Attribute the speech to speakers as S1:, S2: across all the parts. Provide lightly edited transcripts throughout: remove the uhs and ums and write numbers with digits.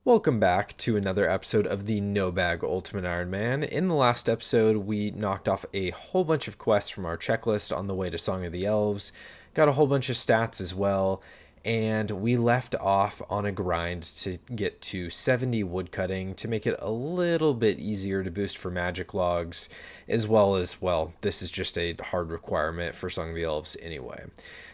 S1: Welcome back to another episode of the No Bag Ultimate Ironman. In the last episode, we knocked off a whole bunch of quests from our checklist on the way to Song of the Elves, got a whole bunch of stats as well, and we left off on a grind to get to 70 woodcutting to make it a little bit easier to boost for magic logs, as well as, well, this is just a hard requirement for Song of the Elves anyway.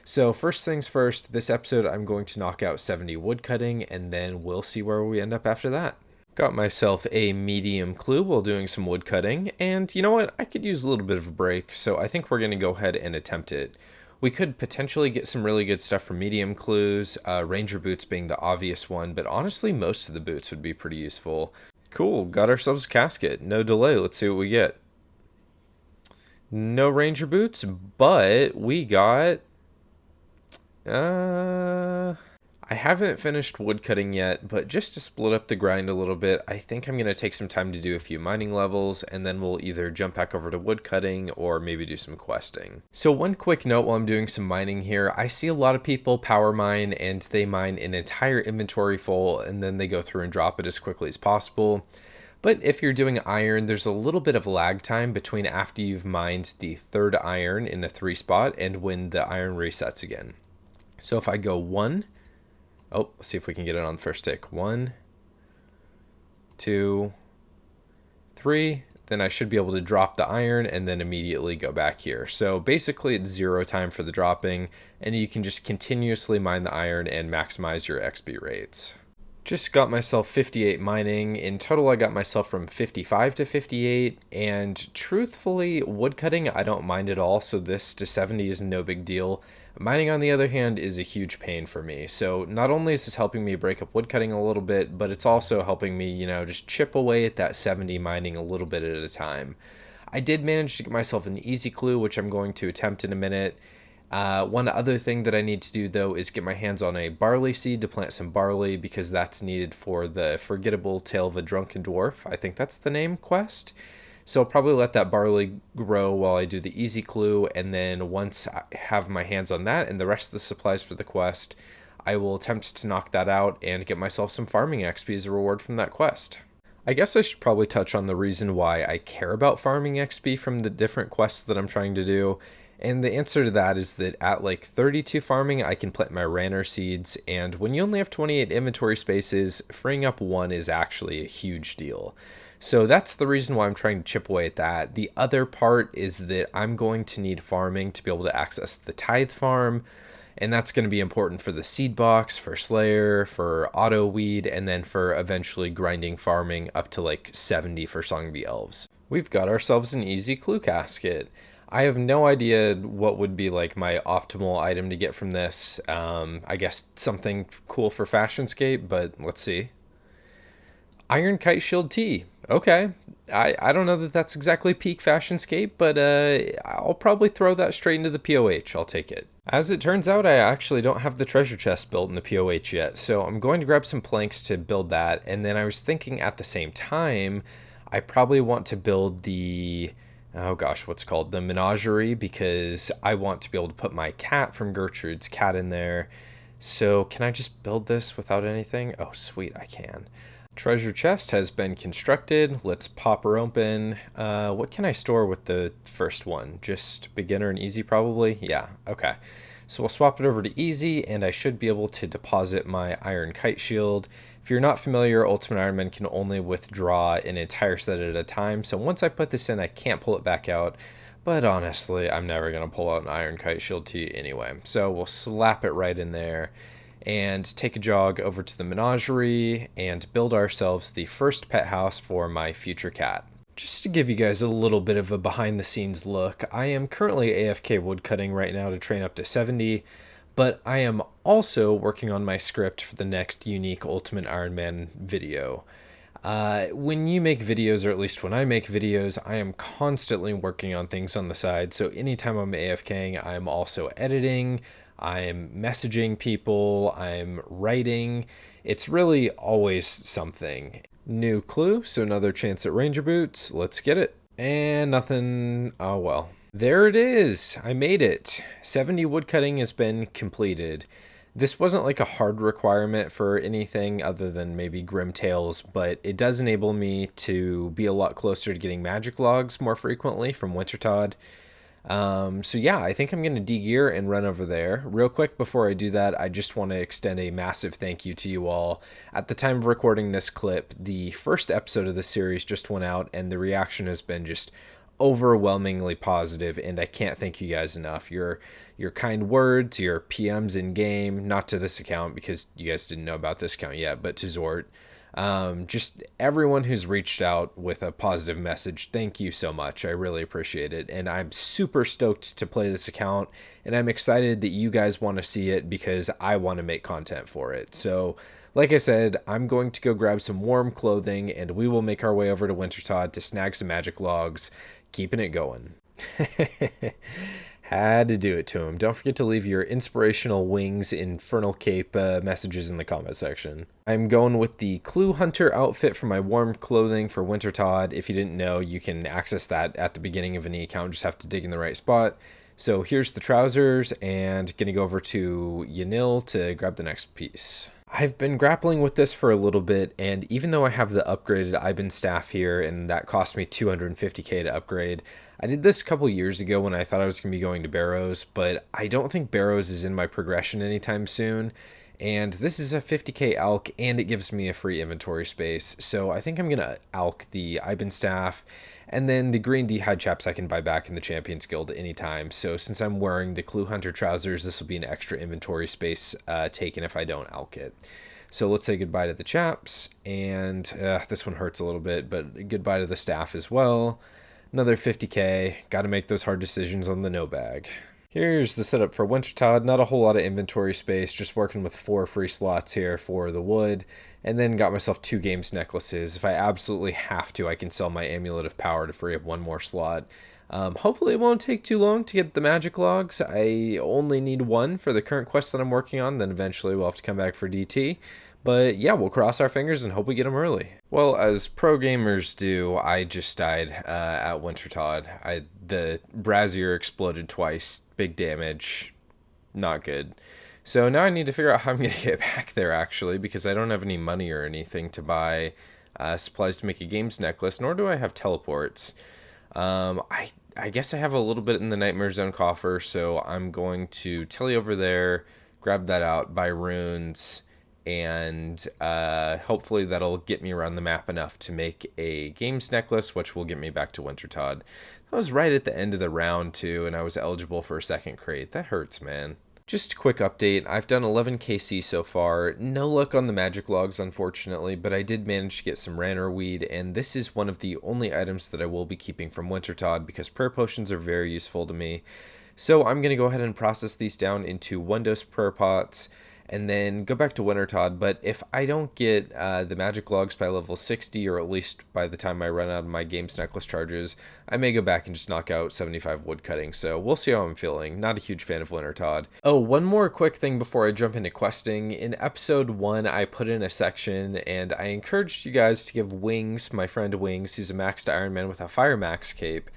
S1: So first things first, this episode I'm going to knock out 70 woodcutting, and then we'll see where we end up after that. Got myself a medium clue while doing some woodcutting, and you know what? I could use a little bit of a break, so I think we're going to go ahead and attempt it. We could potentially get some really good stuff from medium clues, ranger boots being the obvious one, but honestly most of the boots would be pretty useful. Cool, got ourselves a casket. No delay, let's see what we get. No ranger boots, but we got... I haven't finished woodcutting yet, but just to split up the grind a little bit, I think I'm going to take some time to do a few mining levels, and then we'll either jump back over to woodcutting or maybe do some questing. So one quick note while I'm doing some mining here, I see a lot of people power mine and they mine an entire inventory full and then they go through and drop it as quickly as possible. But if you're doing iron, there's a little bit of lag time between after you've mined the third iron in a 3 spot and when the iron resets again. So if I go 1, let's see if we can get it on the first tick. 1, 2, 3, then I should be able to drop the iron and then immediately go back here. So basically it's 0 time for the dropping, and you can just continuously mine the iron and maximize your XP rates. Just got myself 58 mining. In total, I got myself from 55 to 58, and truthfully, woodcutting I don't mind at all, so this to 70 is no big deal. Mining, on the other hand, is a huge pain for me. So not only is this helping me break up woodcutting a little bit, but it's also helping me, just chip away at that 70 mining a little bit at a time. I did manage to get myself an easy clue, which I'm going to attempt in a minute. One other thing that I need to do, though, is get my hands on a barley seed to plant some barley, because that's needed for the Forgettable Tale of a Drunken Dwarf. I think that's the name quest. So I'll probably let that barley grow while I do the easy clue, and then once I have my hands on that and the rest of the supplies for the quest, I will attempt to knock that out and get myself some farming XP as a reward from that quest. I guess I should probably touch on the reason why I care about farming XP from the different quests that I'm trying to do. And the answer to that is that at like 32 farming, I can plant my Ranner seeds, and when you only have 28 inventory spaces, freeing up 1 is actually a huge deal. So that's the reason why I'm trying to chip away at that. The other part is that I'm going to need farming to be able to access the tithe farm, and that's going to be important for the seed box, for Slayer, for auto weed, and then for eventually grinding farming up to like 70 for Song of the Elves. We've got ourselves an easy clue casket. I have no idea what would be like my optimal item to get from this. I guess something cool for Fashionscape, but let's see. Iron Kite Shield T. Okay. I don't know that that's exactly peak Fashionscape, but I'll probably throw that straight into the POH. I'll take it. As it turns out, I actually don't have the treasure chest built in the POH yet, so I'm going to grab some planks to build that, and then I was thinking at the same time, I probably want to build the... oh gosh, what's it called? The menagerie, because I want to be able to put my cat from Gertrude's cat in there. So can I just build this without anything? Oh, sweet, I can. Treasure chest has been constructed. Let's pop her open. What can I store with the first one? Just beginner and easy, probably? Yeah, okay. So we'll swap it over to easy, and I should be able to deposit my iron kite shield. If you're not familiar, Ultimate Ironman can only withdraw an entire set at a time, so once I put this in, I can't pull it back out. But honestly, I'm never going to pull out an iron kite shield T anyway. So we'll slap it right in there and take a jog over to the menagerie and build ourselves the first pet house for my future cat. Just to give you guys a little bit of a behind the scenes look, I am currently AFK woodcutting right now to train up to 70, but I am also working on my script for the next unique Ultimate Ironman video. When you make videos, or at least when I make videos, I am constantly working on things on the side, so anytime I'm AFKing, I'm also editing, I'm messaging people, I'm writing. It's really always something. New clue, so another chance at ranger boots. Let's get it. And nothing. Oh well. There it is. I made it. 70 woodcutting has been completed. This wasn't like a hard requirement for anything other than maybe Grim Tales, but it does enable me to be a lot closer to getting magic logs more frequently from Wintertodd. So yeah, I think I'm going to de-gear and run over there. Real quick before I do that, I just want to extend a massive thank you to you all. At the time of recording this clip, the first episode of the series just went out, and the reaction has been just overwhelmingly positive, and I can't thank you guys enough. Your kind words, your PMs in game, not to this account because you guys didn't know about this account yet, but to Zorte. Just everyone who's reached out with a positive message, thank you so much. I really appreciate it. And I'm super stoked to play this account, and I'm excited that you guys want to see it because I want to make content for it. So, like I said, I'm going to go grab some warm clothing, and we will make our way over to Wintertodd to snag some magic logs, keeping it going. Had to do it to him. Don't forget to leave your inspirational wings, infernal cape messages in the comment section. I'm going with the Clue Hunter outfit for my warm clothing for Wintertodd. If you didn't know, you can access that at the beginning of any account. Just have to dig in the right spot. So here's the trousers, and gonna go over to Yanil to grab the next piece. I've been grappling with this for a little bit, and even though I have the upgraded Iben staff here, and that cost me 250k to upgrade, I did this a couple years ago when I thought I was going to be going to Barrows, but I don't think Barrows is in my progression anytime soon, and this is a 50k alk, and it gives me a free inventory space, so I think I'm going to alk the Iben staff, and then the green D-hide chaps I can buy back in the Champions Guild anytime. So since I'm wearing the Clue Hunter trousers, this will be an extra inventory space taken if I don't alk it. So let's say goodbye to the chaps, and this one hurts a little bit, but goodbye to the staff as well. Another 50k, got to make those hard decisions on the no bag. Here's the setup for Wintertodd. Not a whole lot of inventory space, just working with 4 free slots here for the wood, and then got myself 2 games necklaces. If I absolutely have to, I can sell my Amulet of Power to free up 1 more slot. Hopefully it won't take too long to get the magic logs. I only need 1 for the current quest that I'm working on, then eventually we'll have to come back for DT. But yeah, we'll cross our fingers and hope we get them early. Well, as pro gamers do, I just died at Wintertodd. The brazier exploded twice, big damage, not good. So now I need to figure out how I'm going to get back there, actually, because I don't have any money or anything to buy supplies to make a games necklace, nor do I have teleports. I guess I have a little bit in the Nightmare Zone coffer, so I'm going to tele over there, grab that out, buy runes, and hopefully that'll get me around the map enough to make a games necklace, which will get me back to Wintertodd. That was right at the end of the round, too, and I was eligible for a second crate. That hurts, man. Just a quick update, I've done 11 KC so far. No luck on the magic logs, unfortunately, but I did manage to get some Ranner weed, and this is one of the only items that I will be keeping from Wintertodd because prayer potions are very useful to me. So I'm going to go ahead and process these down into 1-dose prayer pots, and then go back to Wintertodd. But if I don't get the magic logs by level 60, or at least by the time I run out of my games necklace charges, I may go back and just knock out 75 woodcutting. So we'll see how I'm feeling. Not a huge fan of Wintertodd. Oh, one more quick thing before I jump into questing. In episode 1, I put in a section, and I encouraged you guys to give Wings, my friend Wings, who's a maxed Ironman with a Fire Max cape,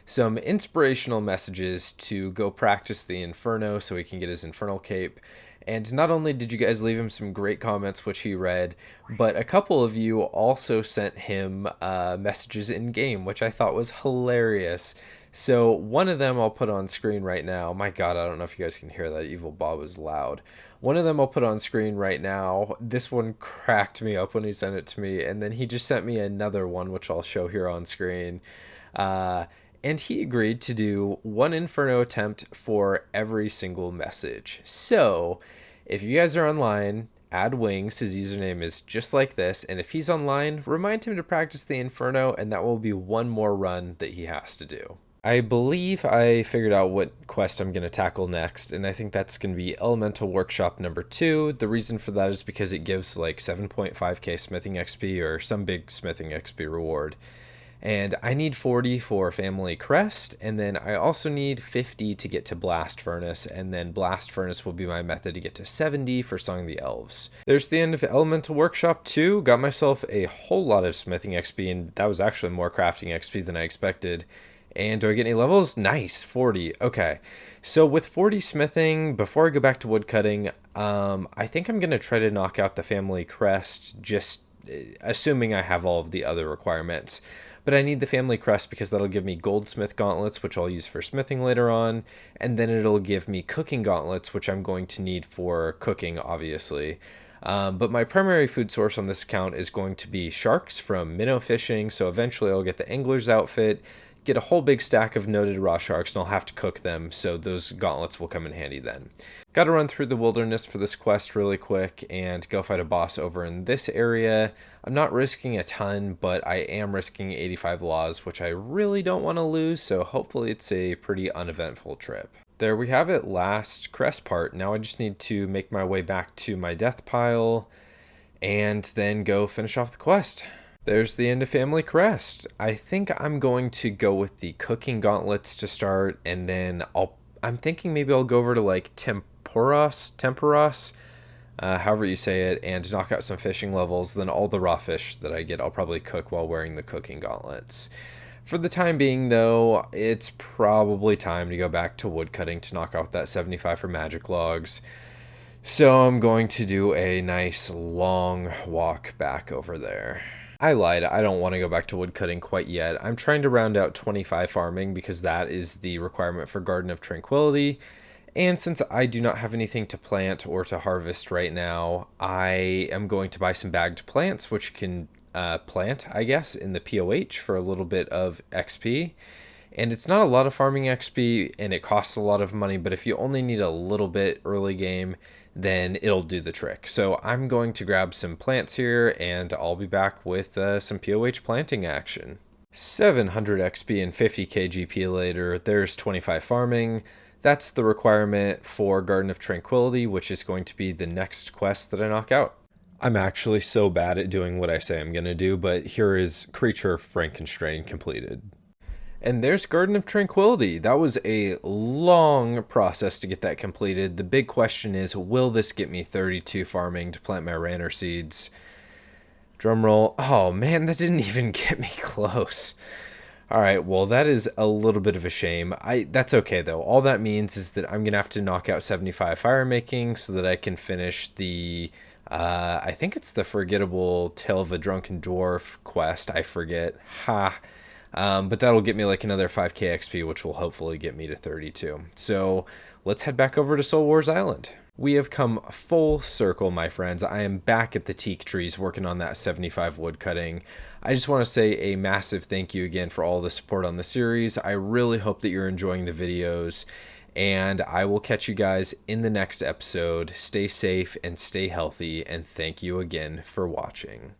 S1: some inspirational messages to go practice the Inferno so he can get his Infernal cape. And not only did you guys leave him some great comments, which he read, but a couple of you also sent him messages in-game, which I thought was hilarious. So one of them I'll put on screen right now. My God, I don't know if you guys can hear that. Evil Bob was loud. One of them I'll put on screen right now. This one cracked me up when he sent it to me. And then he just sent me another one, which I'll show here on screen. And he agreed to do 1 Inferno attempt for every single message. So if you guys are online, add Wings. His username is just like this. And if he's online, remind him to practice the Inferno, and that will be 1 more run that he has to do. I believe I figured out what quest I'm going to tackle next, and I think that's going to be Elemental Workshop number 2. The reason for that is because it gives like 7.5k smithing XP or some big smithing XP reward. And I need 40 for Family Crest, and then I also need 50 to get to Blast Furnace, and then Blast Furnace will be my method to get to 70 for Song of the Elves. There's the end of Elemental Workshop 2. Got myself a whole lot of smithing XP, and that was actually more crafting XP than I expected. And do I get any levels? Nice, 40. Okay. So with 40 smithing, before I go back to woodcutting, I think I'm going to try to knock out the family crest, just assuming I have all of the other requirements. But I need the family crest because that'll give me goldsmith gauntlets, which I'll use for smithing later on. And then it'll give me cooking gauntlets, which I'm going to need for cooking, obviously. But my primary food source on this account is going to be sharks from minnow fishing. So eventually I'll get the angler's outfit, get a whole big stack of noted raw sharks, and I'll have to cook them. So those gauntlets will come in handy then. Got to run through the wilderness for this quest really quick and go fight a boss over in this area. I'm not risking a ton, but I am risking 85 laws, which I really don't want to lose. So hopefully it's a pretty uneventful trip. There we have it, last crest part. Now I just need to make my way back to my death pile and then go finish off the quest. There's the end of family crest. I think I'm going to go with the cooking gauntlets to start, and then I'm thinking maybe I'll go over to like temporos, however you say it, and knock out some fishing levels. Then all the raw fish that I get, I'll probably cook while wearing the cooking gauntlets. For the time being, though, it's probably time to go back to woodcutting to knock out that 75 for magic logs. So I'm going to do a nice long walk back over there. I lied. I don't want to go back to woodcutting quite yet. I'm trying to round out 25 farming because that is the requirement for Garden of Tranquility. And since I do not have anything to plant or to harvest right now, I am going to buy some bagged plants, which can plant, I guess, in the POH for a little bit of XP. And it's not a lot of farming XP, and it costs a lot of money, but if you only need a little bit early game, then it'll do the trick. So I'm going to grab some plants here, and I'll be back with some POH planting action. 700 XP and 50k GP later, there's 25 farming. That's the requirement for Garden of Tranquility, which is going to be the next quest that I knock out. I'm actually so bad at doing what I say I'm going to do, but here is Creature Frankenstrain completed. And there's Garden of Tranquility. That was a long process to get that completed. The big question is, will this get me 32 farming to plant my Ranner seeds? Drumroll. Oh man, that didn't even get me close. All right, well, that is a little bit of a shame. That's okay, though. All that means is that I'm going to have to knock out 75 fire making so that I can finish the... I think it's the Forgettable Tale of a Drunken Dwarf quest. I forget. Ha. But that'll get me like another 5k XP, which will hopefully get me to 32. So let's head back over to Soul Wars Island. We have come full circle, my friends. I am back at the teak trees working on that 75 wood cutting. I just want to say a massive thank you again for all the support on the series. I really hope that you're enjoying the videos, and I will catch you guys in the next episode. Stay safe and stay healthy, and thank you again for watching.